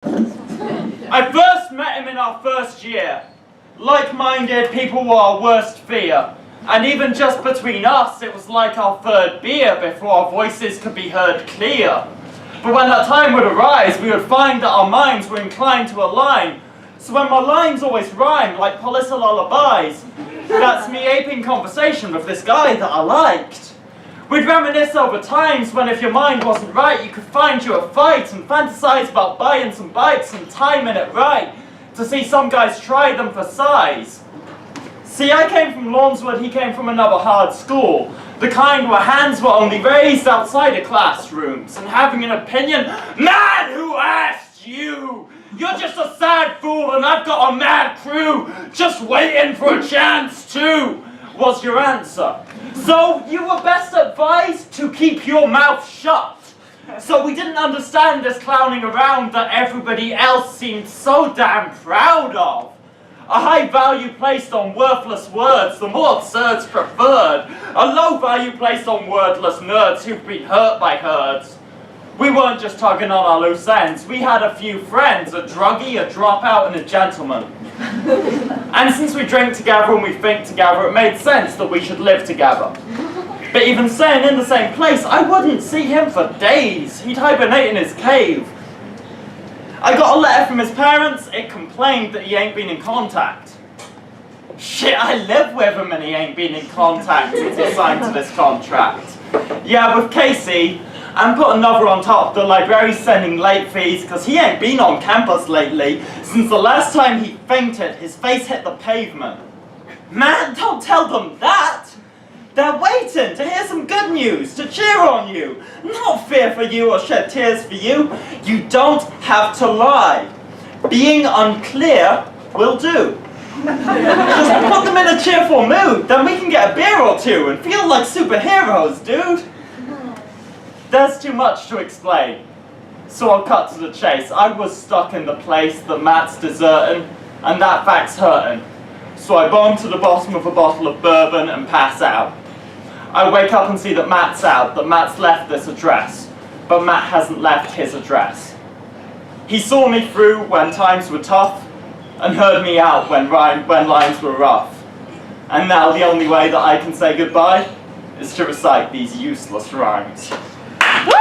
I first met him in our first year. Like-minded people were our worst fear. And even just between us, it was like our third beer before our voices could be heard clear. But when that time would arise, we would find that our minds were inclined to align. So when my lines always rhyme like Polissa lullabies, that's me aping conversation with this guy that I liked. We'd reminisce over times when if your mind wasn't right, you could find you a fight and fantasize about buying some bikes and timing it right to see some guys try them for size. See, I came from Lawnswood, he came from another hard school. The kind where hands were only raised outside of classrooms and having an opinion. Man, who asked you? You're just a sad fool and I've got a mad crew just waiting for a chance to, was your answer. So you were best advised to keep your mouth shut. So we didn't understand this clowning around that everybody else seemed so damn proud of. A high value placed on worthless words, the more absurds preferred. A low value placed on wordless nerds who've been hurt by herds. We weren't just tugging on our loose ends, we had a few friends, a druggie, a dropout, and a gentleman. And since we drink together and we think together, it made sense that we should live together. But even staying in the same place, I wouldn't see him for days. He'd hibernate in his cave. I got a letter from his parents, it complained that he ain't been in contact. Shit, I live with him and he ain't been in contact since he signed to this contract. Yeah, with Casey, and put another on top, the library's sending late fees because he ain't been on campus lately. Since the last time he fainted, his face hit the pavement. Man, don't tell them that! They're waiting to hear some good news, to cheer on you, not fear for you or shed tears for you. You don't have to lie. Being unclear will do. Just put them in a cheerful mood, then we can get a beer or two and feel like superheroes, dude. There's too much to explain, so I'll cut to the chase. I was stuck in the place that Matt's deserting, and that fact's hurting. So I bomb to the bottom of a bottle of bourbon and pass out. I wake up and see that Matt's out, that Matt's left this address, but Matt hasn't left his address. He saw me through when times were tough, and heard me out when lines were rough. And now the only way that I can say goodbye is to recite these useless rhymes. Woo!